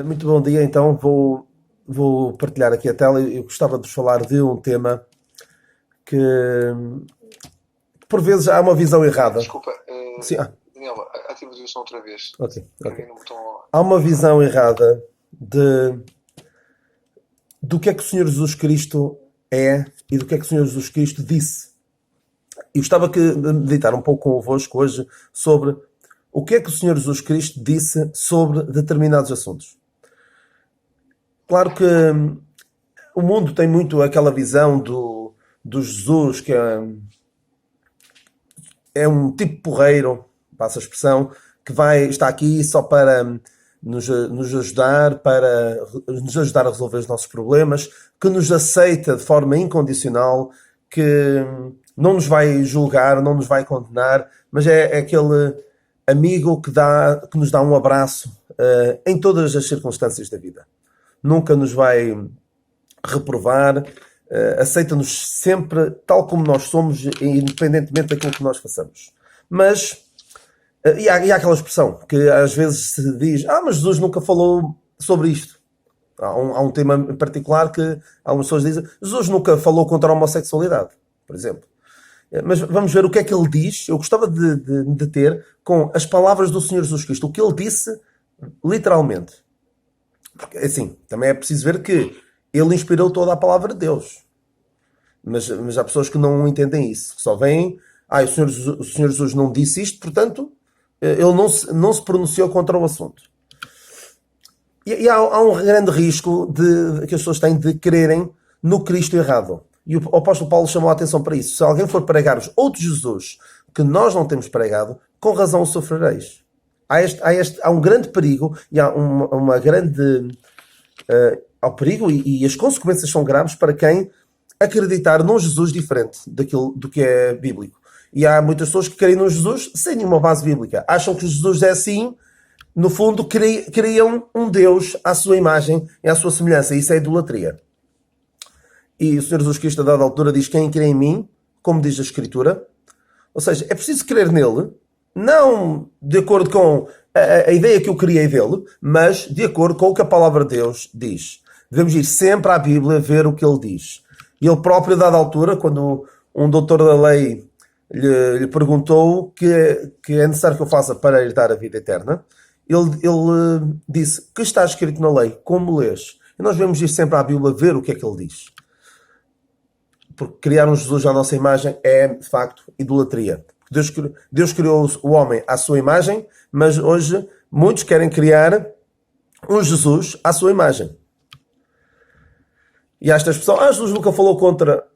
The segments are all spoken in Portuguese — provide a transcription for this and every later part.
Muito bom dia, então vou partilhar aqui a tela. Eu gostava de vos falar de um tema que por vezes há uma visão errada. Desculpa, Sim, Daniela, ativa o som outra vez. ok, ok. Carreguei no botão. Há uma visão errada do que é que o Senhor Jesus Cristo é e do que é que o Senhor Jesus Cristo disse. E gostava de meditar um pouco convosco hoje sobre o que é que o Senhor Jesus Cristo disse sobre determinados assuntos. Claro que o mundo tem muito aquela visão do Jesus que é um tipo porreiro, passa a expressão, que está aqui só para nos ajudar, para nos ajudar a resolver os nossos problemas, que nos aceita de forma incondicional, que não nos vai julgar, não nos vai condenar, mas é aquele amigo que nos dá um abraço em todas as circunstâncias da vida. Nunca nos vai reprovar, aceita-nos sempre tal como nós somos, independentemente daquilo que nós façamos. Mas, e há aquela expressão que às vezes se diz, mas Jesus nunca falou sobre isto. Há um tema em particular que algumas pessoas dizem, Jesus nunca falou contra a homossexualidade, por exemplo. Mas vamos ver o que é que ele diz. Eu gostava de me deter com as palavras do Senhor Jesus Cristo, o que ele disse literalmente. Porque, assim, também é preciso ver que ele inspirou toda a palavra de Deus. Mas há pessoas que não entendem isso. Que só veem, o Senhor Jesus não disse isto, portanto, ele não se pronunciou contra o assunto. E há um grande risco que as pessoas têm de crerem no Cristo errado. E o apóstolo Paulo chamou a atenção para isso. Se alguém for pregar-vos outro Jesus que nós não temos pregado, com razão o sofrereis. Há um grande perigo e há uma grande... há o perigo e as consequências são graves para quem acreditar num Jesus diferente do que é bíblico. E há muitas pessoas que creem num Jesus sem nenhuma base bíblica. Acham que Jesus é assim, no fundo criam um Deus à sua imagem e à sua semelhança. Isso é idolatria. E o Senhor Jesus Cristo, a dada altura, diz: quem crê em mim, como diz a Escritura. Ou seja, é preciso crer nele, não de acordo com a ideia que eu criei dele, mas de acordo com o que a palavra de Deus diz. Devemos ir sempre à Bíblia ver o que ele diz. E ele próprio, a dada altura, quando um doutor da lei lhe perguntou que é necessário que eu faça para herdar a vida eterna, ele disse: que está escrito na lei? Como lês? E nós devemos ir sempre à Bíblia ver o que é que ele diz. Porque criar um Jesus à nossa imagem é, de facto, idolatria. Deus criou o homem à sua imagem, mas hoje muitos querem criar um Jesus à sua imagem. E há esta expressão: Jesus nunca falou contra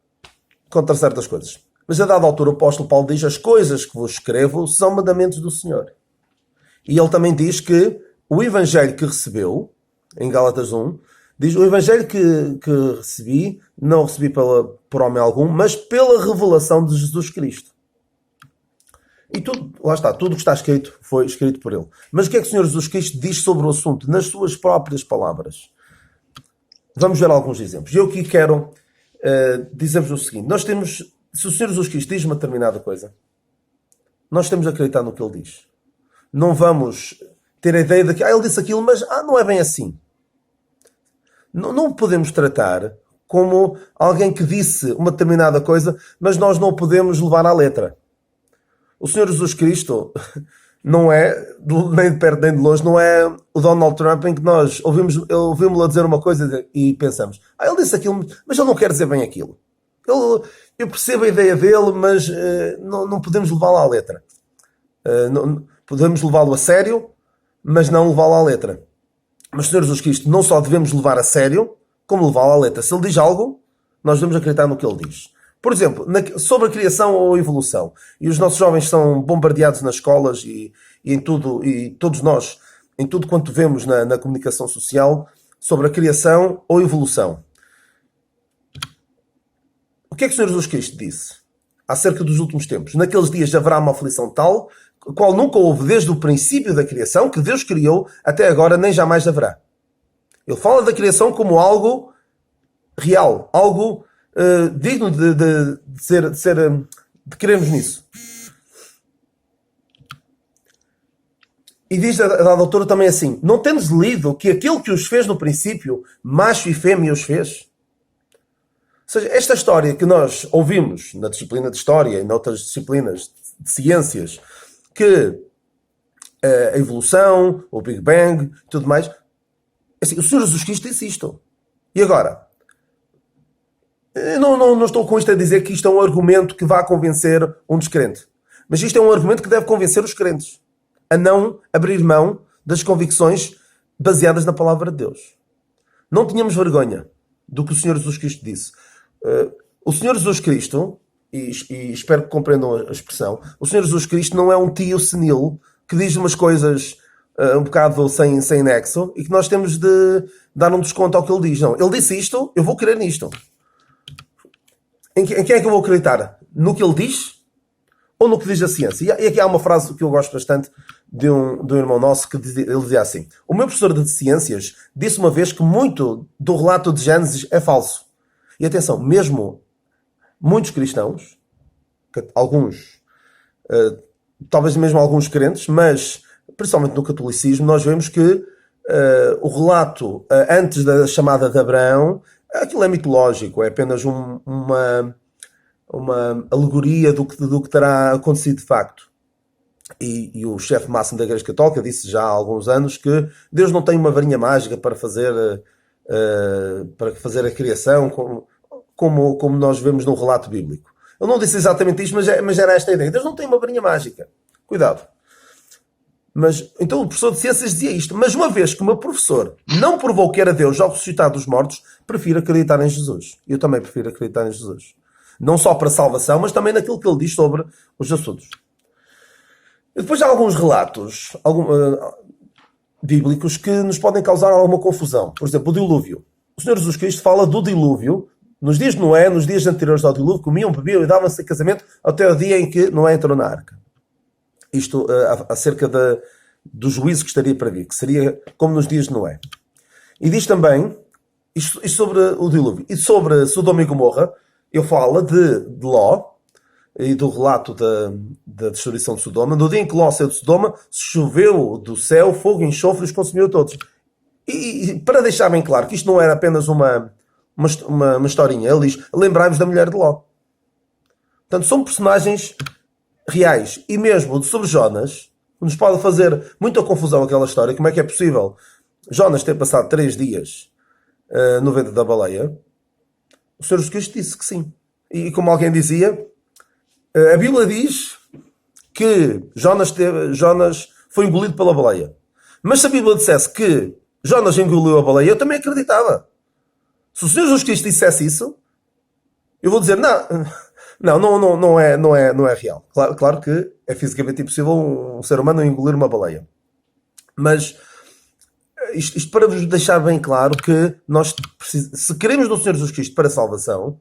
certas coisas. Mas a dada altura o apóstolo Paulo diz: as coisas que vos escrevo são mandamentos do Senhor. E ele também diz que o evangelho que recebeu, em Gálatas 1, diz: o evangelho que recebi, não recebi por homem algum, mas pela revelação de Jesus Cristo. E tudo, lá está, tudo o que está escrito foi escrito por ele. Mas o que é que o Senhor Jesus Cristo diz sobre o assunto, nas suas próprias palavras? Vamos ver alguns exemplos. Eu aqui quero dizer-vos o seguinte: se o Senhor Jesus Cristo diz uma determinada coisa, nós temos de acreditar no que ele diz. Não vamos ter a ideia de que ele disse aquilo, mas não é bem assim. Não o podemos tratar como alguém que disse uma determinada coisa, mas nós não o podemos levar à letra. O Senhor Jesus Cristo não é, nem de perto nem de longe, não é o Donald Trump em que nós ouvimos-lo a dizer uma coisa e pensamos: ele disse aquilo, mas ele não quer dizer bem aquilo. Eu percebo a ideia dele, mas não podemos levá-lo à letra. Podemos levá-lo a sério, mas não levá-lo à letra. Mas o Senhor Jesus Cristo não só devemos levar a sério, como levá-lo à letra. Se ele diz algo, nós devemos acreditar no que ele diz. Por exemplo, sobre a criação ou a evolução. E os nossos jovens são bombardeados nas escolas e em tudo, e todos nós, em tudo quanto vemos na comunicação social, sobre a criação ou evolução. O que é que o Senhor Jesus Cristo disse acerca dos últimos tempos? Naqueles dias haverá uma aflição tal, qual nunca houve desde o princípio da criação, que Deus criou, até agora nem jamais haverá. Ele fala da criação como algo real, algo digno de crermos nisso. E diz a dada altura também assim: não tendes lido que aquele que os fez no princípio, macho e fêmea os fez? Ou seja, esta história que nós ouvimos na disciplina de História e noutras disciplinas de ciências, que a evolução, o Big Bang e tudo mais, assim, o Senhor Jesus Cristo disse isto. E agora? Eu não estou com isto a dizer que isto é um argumento que vá convencer um descrente. Mas isto é um argumento que deve convencer os crentes a não abrir mão das convicções baseadas na palavra de Deus. Não tenhamos vergonha do que o Senhor Jesus Cristo disse. O Senhor Jesus Cristo, e espero que compreendam a expressão, o Senhor Jesus Cristo não é um tio senil que diz umas coisas um bocado sem nexo e que nós temos de dar um desconto ao que ele diz. Não, ele disse isto, eu vou crer nisto. Em quem é que eu vou acreditar? No que ele diz ou no que diz a ciência? E aqui há uma frase que eu gosto bastante de um irmão nosso que ele dizia assim: o meu professor de ciências disse uma vez que muito do relato de Gênesis é falso. E atenção, mesmo muitos cristãos, alguns, talvez mesmo alguns crentes, mas principalmente no catolicismo, nós vemos que o relato antes da chamada de Abraão, aquilo é mitológico, é apenas uma alegoria do que terá acontecido de facto. E o chefe máximo da Igreja Católica disse já há alguns anos que Deus não tem uma varinha mágica para fazer a criação como nós vemos no relato bíblico. Ele não disse exatamente isto, mas era esta a ideia. Deus não tem uma varinha mágica. Cuidado. Mas, então o professor de ciências dizia isto. Mas uma vez que o meu professor não provou que era Deus ao ressuscitar dos mortos, prefiro acreditar em Jesus. Eu também prefiro acreditar em Jesus. Não só para salvação, mas também naquilo que ele diz sobre os assuntos. E depois há alguns relatos bíblicos que nos podem causar alguma confusão. Por exemplo, o dilúvio. O Senhor Jesus Cristo fala do dilúvio. Nos dias de Noé, nos dias anteriores ao dilúvio, comiam, bebiam e davam-se em casamento até o dia em que Noé entrou na arca. Isto acerca do juízo que estaria para vir, que seria como nos dias de Noé. E diz também, isto sobre o dilúvio, e sobre Sodoma e Gomorra, ele fala de Ló, e do relato da destruição de Sodoma. No dia em que Ló saiu de Sodoma, choveu do céu fogo e enxofre e os consumiu todos. E para deixar bem claro que isto não era apenas uma historinha, ele diz: lembrai-vos da mulher de Ló. Portanto, são personagens reais. E mesmo sobre Jonas, nos pode fazer muita confusão aquela história. Como é que é possível Jonas ter passado 3 dias no ventre da baleia? O Senhor Jesus Cristo disse que sim. E como alguém dizia, a Bíblia diz que Jonas foi engolido pela baleia. Mas se a Bíblia dissesse que Jonas engoliu a baleia, eu também acreditava. Se o Senhor Jesus Cristo dissesse isso, eu vou dizer: não é real. Claro que é fisicamente impossível um ser humano engolir uma baleia. Mas isto para vos deixar bem claro que nós, se queremos no Senhor Jesus Cristo para a salvação,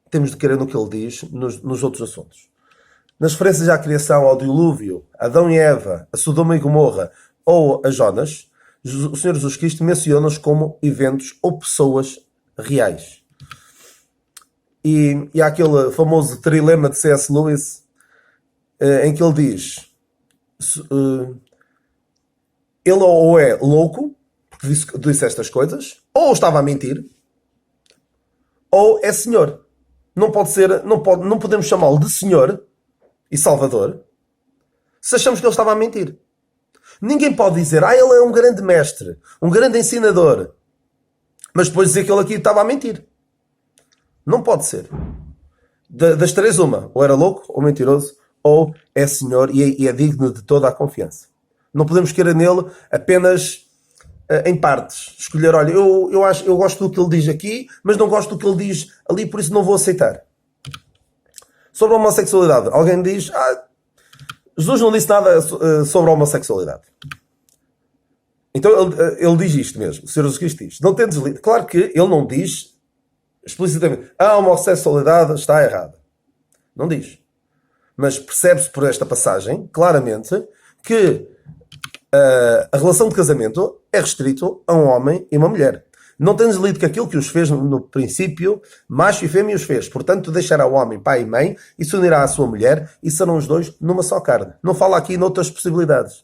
temos de querer no que ele diz nos outros assuntos. Nas referências à criação, ao dilúvio, a Adão e Eva, a Sodoma e Gomorra ou a Jonas, o Senhor Jesus Cristo menciona-os como eventos ou pessoas reais. E há aquele famoso trilema de C.S. Lewis, em que ele diz: ele ou é louco, porque disse estas coisas, ou estava a mentir, ou é Senhor. Não podemos chamá-lo de Senhor e Salvador se achamos que ele estava a mentir. Ninguém pode dizer: ele é um grande mestre, um grande ensinador, mas depois dizer que ele aqui estava a mentir. Não pode ser. Das 3, uma. Ou era louco, ou mentiroso, ou é Senhor e é digno de toda a confiança. Não podemos querer nele apenas em partes. Escolher: olha, eu gosto do que ele diz aqui, mas não gosto do que ele diz ali, por isso não vou aceitar. Sobre a homossexualidade, alguém diz: Jesus não disse nada sobre a homossexualidade. Então ele diz isto mesmo. O Senhor Jesus Cristo diz: não tendes lido. Claro que ele não diz explicitamente: a homossexualidade está errada. Não diz. Mas percebe-se por esta passagem, claramente, que a relação de casamento é restrito a um homem e uma mulher. Não tens lido que aquilo que os fez no princípio, macho e fêmea os fez. Portanto, deixará o homem pai e mãe e se unirá à sua mulher e serão os dois numa só carne. Não fala aqui noutras possibilidades.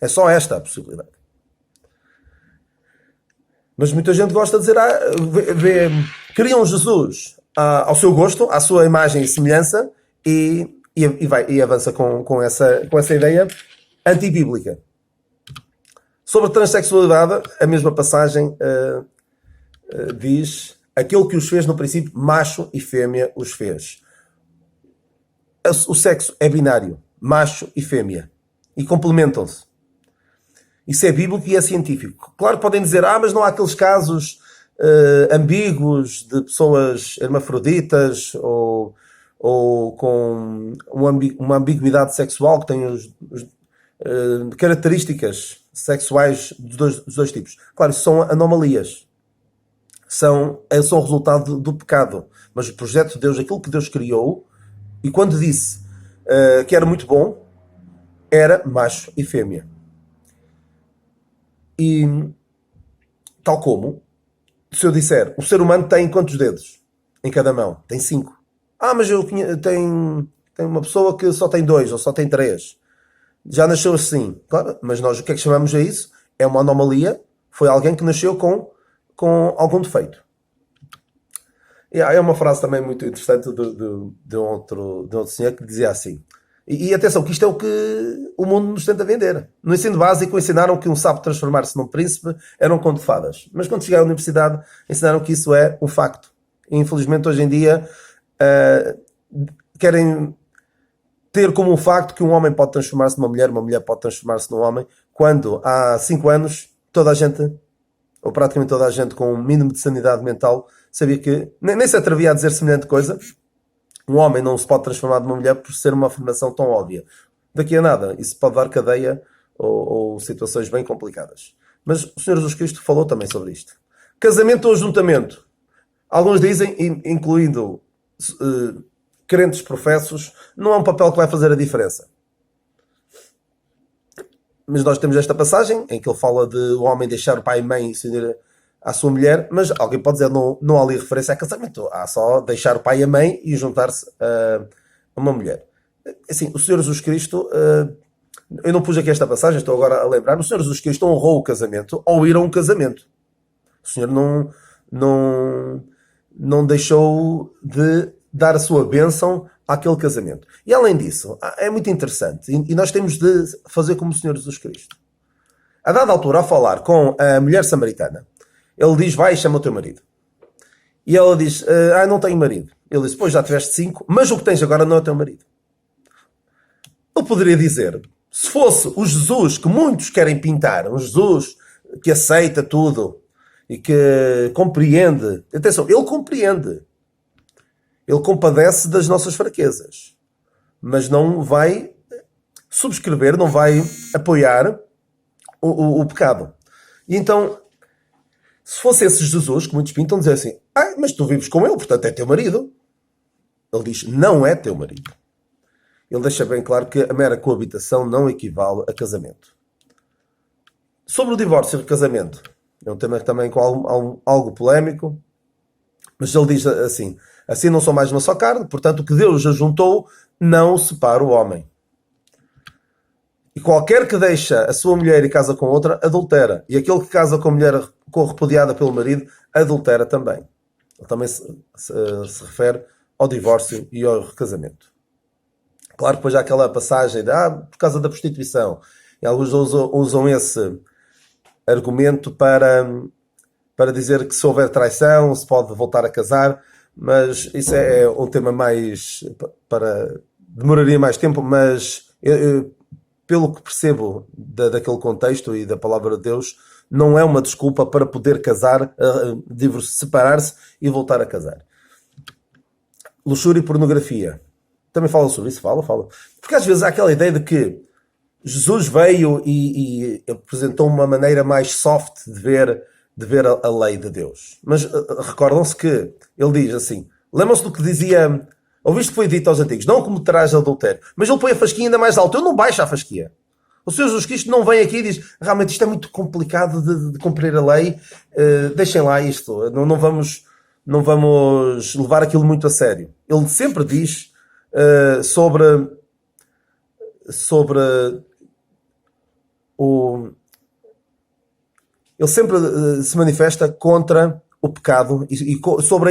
É só esta a possibilidade. Mas muita gente gosta de dizer, criam Jesus ao seu gosto, à sua imagem e semelhança, e avança com essa ideia antibíblica. Sobre transexualidade, a mesma passagem diz: aquele que os fez no princípio, macho e fêmea os fez. O sexo é binário, macho e fêmea, e complementam-se. Isso é bíblico e é científico. Claro que podem dizer, mas não há aqueles casos ambíguos de pessoas hermafroditas ou com uma ambiguidade sexual que tem características sexuais dos dois tipos. Claro, isso são anomalias. São resultado do pecado. Mas o projeto de Deus, aquilo que Deus criou, e quando disse que era muito bom, era macho e fêmea. E tal como, se eu disser, o ser humano tem quantos dedos em cada mão? Tem 5. Mas tem uma pessoa que só tem 2 ou só tem 3. Já nasceu assim. Claro, mas nós o que é que chamamos a isso? É uma anomalia. Foi alguém que nasceu com algum defeito. E há uma frase também muito interessante de outro senhor que dizia assim. E atenção, que isto é o que o mundo nos tenta vender. No ensino básico ensinaram que um sábio transformar-se num príncipe era um conto de fadas. Mas quando cheguei à universidade ensinaram que isso é um facto. E infelizmente hoje em dia querem ter como um facto que um homem pode transformar-se numa mulher, uma mulher pode transformar-se num homem, quando há 5 anos toda a gente, ou praticamente toda a gente com um mínimo de sanidade mental, sabia que nem se atrevia a dizer semelhante coisa. Um homem não se pode transformar numa mulher por ser uma afirmação tão óbvia. Daqui a nada, isso pode dar cadeia ou situações bem complicadas. Mas o Senhor Jesus Cristo falou também sobre isto. Casamento ou ajuntamento? Alguns dizem, incluindo crentes professos, não é um papel que vai fazer a diferença. Mas nós temos esta passagem em que ele fala de o homem deixar o pai e mãe e se unir à sua mulher, mas alguém pode dizer, não há ali referência a casamento, há só deixar o pai e a mãe e juntar-se a uma mulher. Assim, o Senhor Jesus Cristo, eu não pus aqui esta passagem, estou agora a lembrar, o Senhor Jesus Cristo honrou o casamento ao ir a um casamento. O Senhor não deixou de dar a sua bênção àquele casamento. E além disso, é muito interessante, e nós temos de fazer como o Senhor Jesus Cristo. A dada altura, ao falar com a mulher samaritana, ele diz, vai e chama o teu marido. E ela diz, não tenho marido. Ele diz, pois já tiveste 5, mas o que tens agora não é o teu marido. Ele poderia dizer, se fosse o Jesus que muitos querem pintar, um Jesus que aceita tudo e que compreende, atenção, ele compreende, ele compadece das nossas fraquezas, mas não vai subscrever, não vai apoiar o pecado. E então, se fosse esse Jesus, que muitos pintam, dizer assim, mas tu vives com ele, portanto é teu marido. Ele diz, não é teu marido. Ele deixa bem claro que a mera coabitação não equivale a casamento. Sobre o divórcio e o casamento, é um tema também com algo polémico, mas ele diz assim não são mais uma só carne, portanto o que Deus ajuntou não separa o homem. E qualquer que deixa a sua mulher e casa com outra, adultera. E aquele que casa com a mulher repudiada pelo marido, adultera também. Ele também se refere ao divórcio e ao recasamento. Claro que depois há aquela passagem de, por causa da prostituição. E alguns usam esse argumento para dizer que se houver traição, se pode voltar a casar, mas isso é um tema mais... demoraria mais tempo, mas... pelo que percebo daquele contexto e da palavra de Deus, não é uma desculpa para poder casar, separar-se e voltar a casar. Luxúria e pornografia. Também fala sobre isso? Fala. Porque às vezes há aquela ideia de que Jesus veio e apresentou uma maneira mais soft de ver a lei de Deus. Mas recordam-se que ele diz assim, lembram-se do que dizia... Ouviste que foi dito aos antigos, não cometerás adultério. Mas ele põe a fasquia ainda mais alto. Eu não baixo a fasquia. O Senhor Jesus Cristo não vem aqui e diz, realmente isto é muito complicado de cumprir a lei, deixem lá isto, não vamos levar aquilo muito a sério. Ele sempre diz sobre o, ele sempre se manifesta contra o pecado e sobre